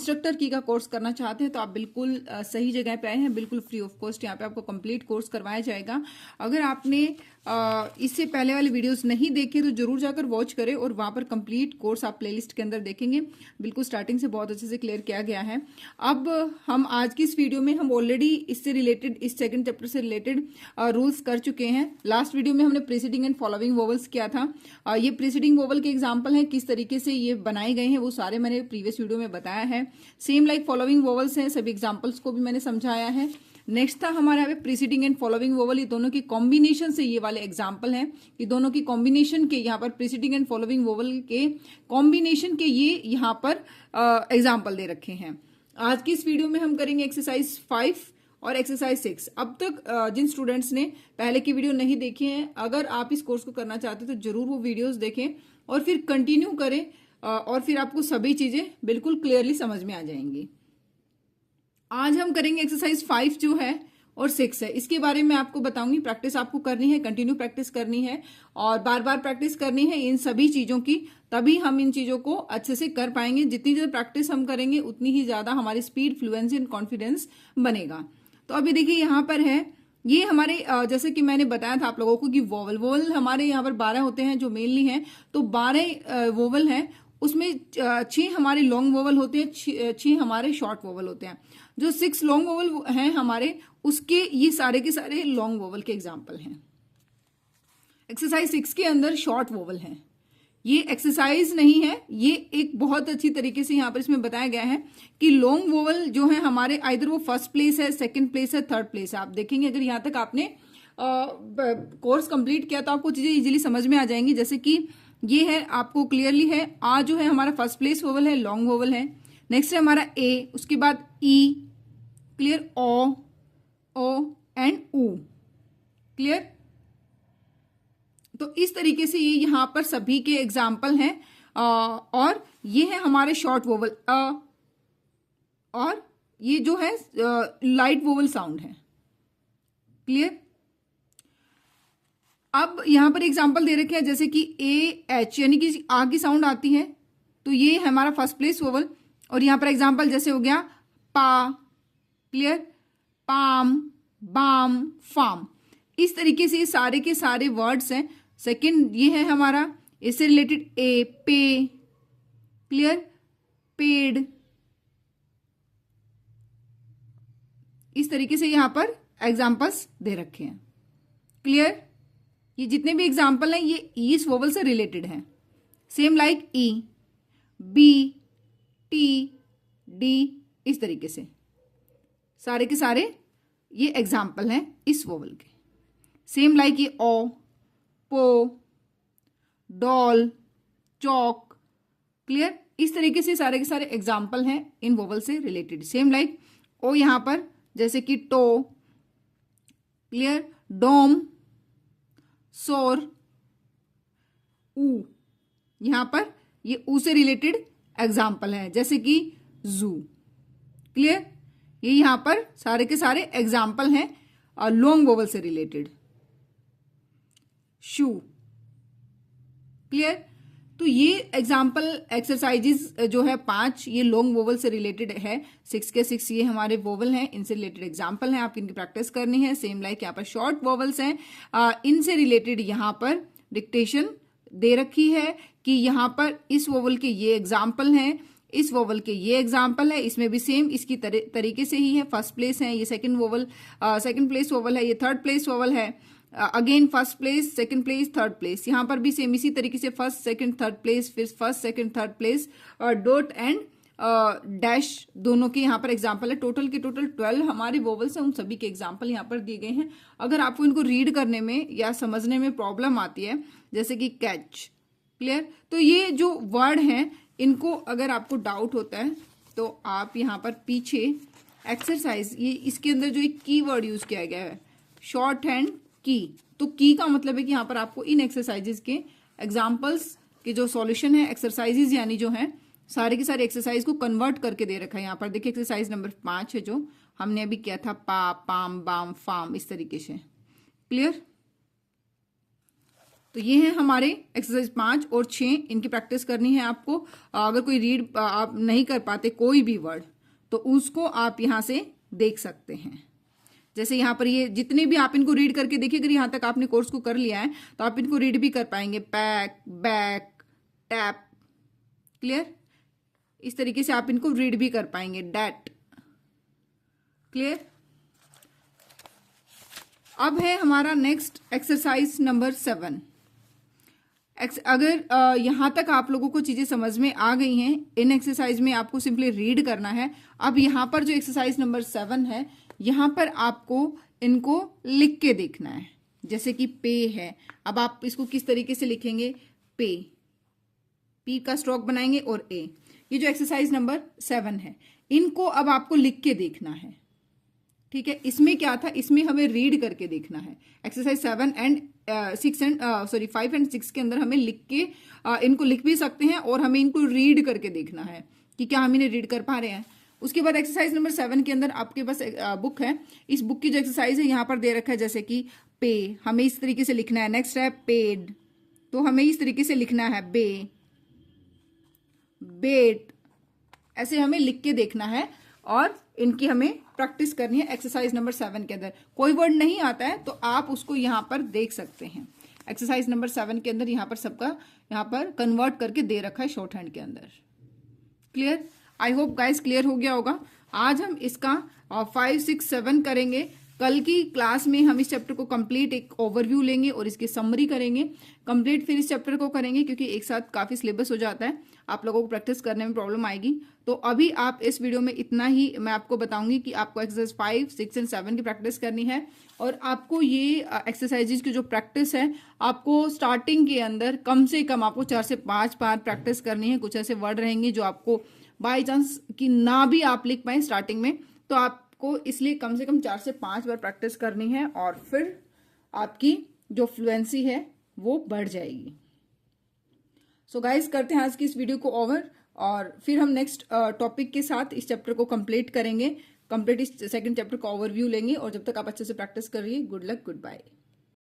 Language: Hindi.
इंस्ट्रक्टर की का कोर्स करना चाहते हैं तो आप बिल्कुल सही जगह पे आए हैं। बिल्कुल फ्री ऑफ कॉस्ट यहाँ पे आपको कंप्लीट कोर्स करवाया जाएगा। अगर आपने इससे पहले वाले वीडियोस नहीं देखे तो जरूर जाकर वॉच करें और वहां पर कंप्लीट कोर्स आप प्लेलिस्ट के अंदर देखेंगे। बिल्कुल स्टार्टिंग से बहुत अच्छे से क्लियर किया गया है। अब हम आज की इस वीडियो में हम ऑलरेडी इससे रिलेटेड, इस सेकंड चैप्टर से रिलेटेड रूल्स कर चुके हैं। लास्ट वीडियो में हमने प्रीसीडिंग एंड फॉलोइंग वोवल्स किया था। ये प्रीसीडिंग वोवल के एग्जाम्पल है, किस तरीके से ये बनाए गए हैं वो सारे मैंने प्रीवियस वीडियो में बताया है। सेम लाइक फॉलोइंग वोवल्स हैं, सभी एग्जाम्पल्स को भी मैंने समझाया है। नेक्स्ट था हमारा यहाँ पे प्रीसीडिंग एंड फॉलोइंग वोवल, ये दोनों की कॉम्बिनेशन से ये वाले एग्जाम्पल हैं। ये दोनों की कॉम्बिनेशन के यहाँ पर प्रीसीडिंग एंड फॉलोइंग वोवल के कॉम्बिनेशन के ये यहाँ पर एग्जाम्पल दे रखे हैं। आज की इस वीडियो में हम करेंगे एक्सरसाइज 5 और एक्सरसाइज 6। अब तक जिन स्टूडेंट्स ने पहले की वीडियो नहीं देखी है, अगर आप इस कोर्स को करना चाहते हैं तो जरूर वो वीडियोस देखें और फिर कंटिन्यू करें और फिर आपको सभी चीजें बिल्कुल क्लियरली समझ में आ जाएंगी। आज हम करेंगे एक्सरसाइज 5 जो है और 6 है, इसके बारे में आपको बताऊंगी। प्रैक्टिस आपको करनी है, कंटिन्यू प्रैक्टिस करनी है और बार बार प्रैक्टिस करनी है इन सभी चीजों की, तभी हम इन चीजों को अच्छे से कर पाएंगे। जितनी ज्यादा प्रैक्टिस हम करेंगे उतनी ही ज्यादा हमारी स्पीड, फ्लुएंसी एंड कॉन्फिडेंस बनेगा। तो अभी देखिए यहाँ पर है, ये हमारे जैसे कि मैंने बताया था आप लोगों को कि वोवल हमारे यहाँ पर 12 होते हैं जो मेनली हैं। तो 12 वोवल हैं, उसमें 6 हमारे लॉन्ग वोवल होते हैं, 6 हमारे शॉर्ट वोवल होते हैं। जो 6 लॉन्ग वोवल हैं हमारे, उसके ये सारे के सारे लॉन्ग वोवल के एग्जाम्पल हैं। एक्सरसाइज 6 के अंदर शॉर्ट वोवल हैं। ये एक्सरसाइज नहीं है, ये एक बहुत अच्छी तरीके से यहाँ पर इसमें बताया गया है कि लॉन्ग वोवल जो है हमारे, आइदर वो फर्स्ट प्लेस है, सेकंड प्लेस है, थर्ड प्लेस है। आप देखेंगे अगर यहाँ तक आपने कोर्स कंप्लीट किया तो आपको चीजें इजीली समझ में आ जाएंगी। जैसे कि ये है, आपको क्लियरली है, आ जो है हमारा फर्स्ट प्लेस वोवल है, लॉन्ग वोवल है। नेक्स्ट है हमारा ए, उसके बाद ई, क्लियर, ओ एंड ऊ, क्लियर। तो इस तरीके से ये यहाँ पर सभी के एग्जाम्पल हैं। और ये है हमारे शॉर्ट वोवल और ये जो है लाइट वोवल साउंड है, क्लियर। अब यहां पर एग्जाम्पल दे रखे हैं जैसे कि ए एच, यानी कि आ की साउंड आती है तो ये है हमारा फर्स्ट प्लेस वोवल। और यहां पर एग्जाम्पल जैसे हो गया पा, क्लियर, पाम, बाम, फार्म। इस तरीके से ये सारे के सारे वर्ड्स हैं। सेकंड ये है हमारा, इससे रिलेटेड ए, पे, क्लियर, पेड़। इस तरीके से यहां पर एग्जाम्पल्स दे रखे हैं, क्लियर। ये जितने भी एग्जाम्पल हैं ये इस वोवल से रिलेटेड हैं। सेम लाइक ई, बी, टी, डी, इस तरीके से सारे के सारे ये एग्जाम्पल हैं इस वोवल के। सेम लाइक ये ओ, पो, डॉल, चौक, क्लियर। इस तरीके से सारे के सारे एग्जाम्पल हैं इन वोवल से रिलेटेड। सेम लाइक ओ यहां पर जैसे कि टो, क्लियर, डोम, सोर, ऊ, यहां पर ये ऊ से रिलेटेड एग्जाम्पल है जैसे कि जू, क्लियर। ये यहां पर सारे के सारे एग्जाम्पल हैं लॉन्ग वोवल से रिलेटेड। शू, क्लियर। तो ये एग्जाम्पल एक्सरसाइजेस जो है 5 ये लॉन्ग वोवल से रिलेटेड है। 6 के 6 ये हमारे वोवल हैं, इनसे रिलेटेड एग्जाम्पल हैं, आपकी इनकी प्रैक्टिस करनी है। सेम लाइक यहाँ पर शॉर्ट वोवल्स हैं, इनसे रिलेटेड यहाँ पर डिक्टेशन दे रखी है कि यहाँ पर इस वोवल के ये एग्जाम्पल हैं, इस वोवल के ये एग्जाम्पल है। इसमें भी सेम इसकी तरीके से ही है। फर्स्ट प्लेस है, ये second vowel, second place vowel है, ये थर्ड प्लेस वोवल है। Again first place, second place, third place. यहां पर भी सेम इसी तरीके से फर्स्ट सेकंड थर्ड प्लेस, फिर first second third place, dot and dash दोनों के यहाँ पर एग्जाम्पल है। टोटल के टोटल 12 हमारे वोवल्स हैं, उन सभी के एग्जाम्पल यहाँ पर दिए गए हैं। अगर आपको इनको रीड करने में या समझने में प्रॉब्लम आती है जैसे कि कैच, क्लियर, तो ये जो वर्ड हैं इनको अगर आपको डाउट होता है तो आप यहाँ पर पीछे एक्सरसाइज, ये इसके अंदर जो एक की वर्ड यूज किया गया है शॉर्ट हैंड की, तो की का मतलब है कि यहाँ पर आपको इन एक्सरसाइजेज के एग्जाम्पल्स के जो सॉल्यूशन है, एक्सरसाइजेज यानी जो है सारे के सारे एक्सरसाइज को कन्वर्ट करके दे रखा है। यहाँ पर देखिए एक्सरसाइज नंबर 5 है जो हमने अभी किया था, पा, पाम, बाम, फार्म, इस तरीके से, क्लियर। तो ये है हमारे एक्सरसाइज 5 और 6, इनकी प्रैक्टिस करनी है आपको। अगर कोई रीड आप नहीं कर पाते कोई भी वर्ड, तो उसको आप यहां से देख सकते हैं। जैसे यहाँ पर ये जितने भी आप इनको रीड करके देखिए, अगर यहाँ तक आपने कोर्स को कर लिया है तो आप इनको रीड भी कर पाएंगे। Pack, back, tap, clear. इस तरीके से आप इनको रीड भी कर पाएंगे। That, clear. अब है हमारा नेक्स्ट एक्सरसाइज नंबर 7। अगर यहां तक आप लोगों को चीजें समझ में आ गई हैं, इन एक्सरसाइज में आपको सिंपली रीड करना है। अब यहां पर जो एक्सरसाइज नंबर 7 है, यहां पर आपको इनको लिख के देखना है। जैसे कि पे है, अब आप इसको किस तरीके से लिखेंगे? पे, पी का स्ट्रोक बनाएंगे और ए। ये जो एक्सरसाइज नंबर 7 है, इनको अब आपको लिख के देखना है, ठीक है। इसमें क्या था, इसमें हमें रीड करके देखना है। एक्सरसाइज 7 एंड 6 एंड 5 एंड 6 के अंदर हमें लिख के इनको लिख भी सकते हैं और हमें इनको रीड करके देखना है कि क्या हम इन्हें रीड कर पा रहे हैं। उसके बाद एक्सरसाइज नंबर 7 के अंदर आपके पास बुक है। इस बुक की जो एक्सरसाइज है यहाँ पर दे रखा है, जैसे कि पे, हमें इस तरीके से लिखना है। नेक्स्ट है पेड, तो हमें इस तरीके से लिखना है। बे, बेट, ऐसे हमें लिख के देखना है और इनकी हमें प्रैक्टिस करनी है। एक्सरसाइज नंबर 7 के अंदर कोई वर्ड नहीं आता है तो आप उसको यहां पर देख सकते हैं। एक्सरसाइज नंबर 7 के अंदर यहां पर सबका यहां पर कन्वर्ट करके दे रखा है शॉर्ट हैंड के अंदर। Clear? I hope guys clear हो गया होगा। आज हम इसका 5, 6, 7 करेंगे। कल की क्लास में हम इस चैप्टर को कंप्लीट एक ओवरव्यू लेंगे और इसकी समरी करेंगे कंप्लीट, फिर इस चैप्टर को करेंगे क्योंकि एक साथ काफी सिलेबस हो जाता है, आप लोगों को प्रैक्टिस करने में प्रॉब्लम आएगी। तो अभी आप इस वीडियो में इतना ही मैं आपको बताऊंगी कि आपको एक्सरसाइज 5, 6 एंड 7 की प्रैक्टिस करनी है। और आपको ये एक्सरसाइजेज की जो प्रैक्टिस है, आपको स्टार्टिंग के अंदर कम से कम आपको 4 से 5 बार प्रैक्टिस करनी है। कुछ ऐसे वर्ड रहेंगे जो आपको बाई चांस कि ना भी आप लिख पाए स्टार्टिंग में, तो आपको इसलिए कम से कम 4 से 5 बार प्रैक्टिस करनी है और फिर आपकी जो फ्लुएंसी है वो बढ़ जाएगी। सो गाइस करते हैं आज की इस वीडियो को ओवर और फिर हम नेक्स्ट टॉपिक के साथ इस चैप्टर को कंप्लीट करेंगे। कंप्लीट इस सेकंड चैप्टर का ओवरव्यू लेंगे और जब तक आप अच्छे से प्रैक्टिस करिए, गुड लक, गुड बाय।